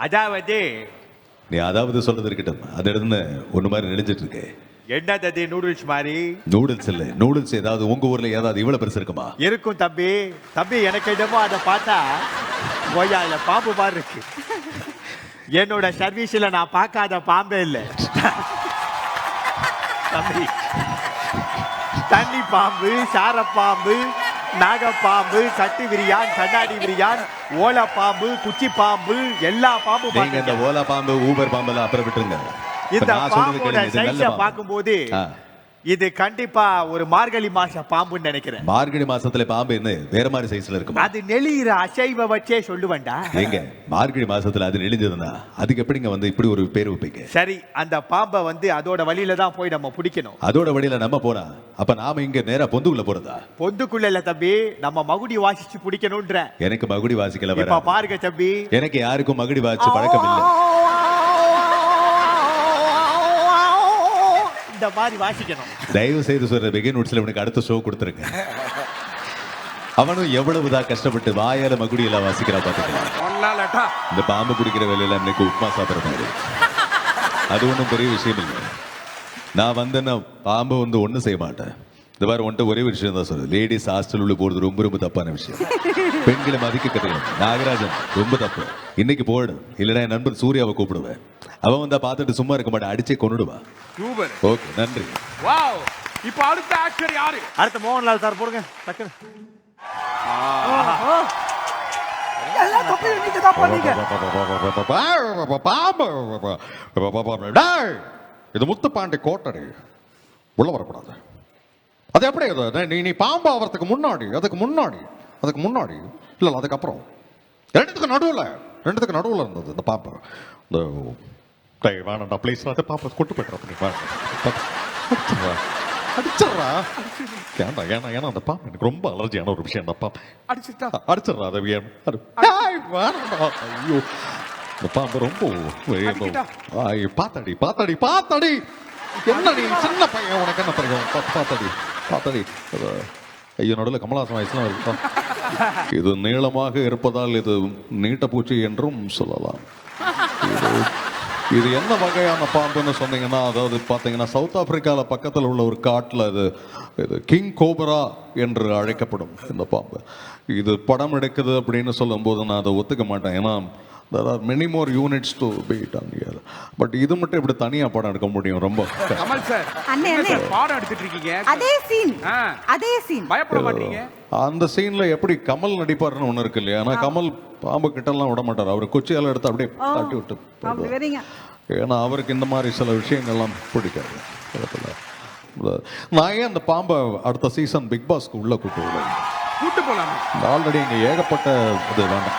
அதாவது நீ அதாவது சொல்றது இருக்கட்டும். அது இருந்து ஒண்ணு மாதிரி நெளிஞ்சிட்டு இருக்கு. என்னது நூடுல்ஸ் மாதிரி? நூடுல்ஸ் இல்ல. நூடுல்ஸ் ஏதாவது உங்க ஊர்ல ஏதாவது இவ்வளவு பெருசு இருக்குமா? இருக்கும் தம்பி. தம்பி எனக்கு என்னமோ அதை பார்த்தா கோயால பாம்பு மாதிரி இருக்கு. என்னோட சர்வீஸ்ல நான் பார்க்காத பாம்பே இல்லை தம்பி. தண்ணி பாம்பு, சார பாம்பு, நாகப்பாம்பு, சட்டு விரியான், கண்ணாடி விரியான், ஓலை பாம்பு, குச்சி பாம்பு, எல்லா பாம்பு. நீங்க இந்த ஓலா பாம்பு, ஊபர் பாம்பு அப்புறம் விட்டுருங்க. இந்த பாம்போட சைஸை பார்க்கும்போது இது கண்டிப்பா ஒரு மார்கழி மாச பாம்புன்னு நினைக்கிறேன். மார்கழி மாசத்துல பாம்பு என்ன வேற மாதிரி சைஸ்ல இருக்கும். அது நெளியிற அசைவ வச்சே சொல்லுவேன்டா. எங்க மார்கழி மாசத்துல அது நெளிஞ்சதுன்னா அதுக்கு எப்படிங்க வந்து இப்படி ஒரு பேர் வைப்பீங்க? சரி, அந்த பாம்பை வந்து அதோட வழியில தான் போய் நம்ம பிடிக்கணும். அதோட வழியில நம்ம போனா அப்ப நாம இங்க நேரா பொந்துக்குள்ள போறதா? பொந்துக்குள்ள இல்ல தம்பி, நம்ம மகுடி வாசிச்சு பிடிக்கணும்ன்ற. எனக்கு மகுடி வாசிக்கல. இப்ப பாருங்க தம்பி, எனக்கு யாருக்கும் மகுடி வாசிச்சு பழக்கம் இல்லை. இந்த மாதிரி வாசிக்கணும். தயவு செய்து சொல்ற பிகின் உட்ஸ்ல உனக்கு அடுத்த ஷோ கொடுத்துருங்க. அவனும் எவ்வளவுதான் கஷ்டப்பட்டு வாயால மகுடி எல்லாம் வாசிக்கிறா பாத்துக்கலாம். இந்த பாம்பு குடிக்கிற வேலையில இன்னைக்கு உப்புமா சாப்பிடுற மாதிரி. அது ஒன்றும் பெரிய விஷயம் இல்லை. நான் வந்தேன்னா பாம்பு வந்து ஒன்றும் செய்ய மாட்டேன். இந்த மாதிரி ஒன்ட்ட ஒரே விஷயம் தான் சொல்லுது. லேடிஸ் ஹாஸ்டல் உள்ள போறது ரொம்ப ரொம்ப தப்பான விஷயம். பெண்களை மதிக்க கற்றுக்கணும். நாகராஜன் ரொம்ப தப்பு. இன்னைக்கு போயிடும். இல்லைன்னா என் நண்பர் சூர்யாவை கூப்பிடுவேன். அவன் வந்தா பார்த்துட்டு சும்மா இருக்க மாட்டான், அடிச்சே கொண்டுடுவா. சூப்பர். ஓகே, நன்றி. வாவ். இப்போ அடுத்த ஆக்டர் யாரு? அடுத்த மோகன்லால் சார் போடுங்க டக்குனு. எல்லா தப்பையும் நீங்க தான் பண்ணீங்க. இது முத்துப்பாண்டி கோட்டடி. உள்ள வரக்கூடாது. அது எப்படி நீ பாம்பு ஆகிறதுக்கு முன்னாடி அதுக்கு முன்னாடி இல்ல அதுக்கப்புறம் ரெண்டுத்துக்கு நடுவில் இருந்தது இந்த பாம்பு. இந்த வேணாண்டா பிளேஸ் பாப்பா கொண்டு போய்ட்டு அடிச்சிடறா. ஏன்னா அந்த பாம்பு எனக்கு ரொம்ப அலர்ஜியான ஒரு விஷயம். அந்த பாம்பு அடிச்சிடறா. அதை ஐயோ, இந்த பாம்பு ரொம்ப பாத்தாடி என்ன நீ சின்ன பையன், உனக்கு என்ன தெரியும்? பாத்தாடி ஐயோ, நடுவில் கமலாசன் வயசுலாம் இருக்கா. இது நீளமாக இருப்பதால் இது நீட்ட பூச்சி என்றும் சொல்லலாம். இது என்ன வகையான பாம்புன்னு சொன்னீங்கன்னா, அதாவது பார்த்தீங்கன்னா சவுத் ஆப்பிரிக்காவில் பக்கத்தில் உள்ள ஒரு காட்டில் இது கிங் கோபரா என்று அழைக்கப்படும் இந்த பாம்பு. இது படம் எடுக்குது அப்படின்னு சொல்லும்போது நான் அதை ஒத்துக்க மாட்டேன். ஏன்னா there are many more units to be done here. But இது மட்டும் இப்படி தனியா படம் எடுக்க முடியும்? ரொம்ப கமல் சார் அண்ணே பாடம் எடுத்துட்டு இருக்கீங்க. அதே சீன் பயப்பட மாட்டீங்க? அந்த சீன்ல எப்படி கமல் நடிப்பாருன்னு ஒண்ணு இருக்கு இல்லையா? ஆனா கமல் பாம்பு கிட்ட எல்லாம் விட மாட்டார். அவர் குச்சியால எடுத்து அப்படியே தட்டி விட்டு. ஏன்னா அவருக்கு இந்த மாதிரி சில விஷயங்கள்லாம் பிடிக்காது. நான் ஏன் அந்த பாம்பை அடுத்த சீசன் பிக் பாஸ்க்கு உள்ள கூட்டு போலாம். ஆல்ரெடி இங்க ஏகப்பட்ட இது வேண்டாம்.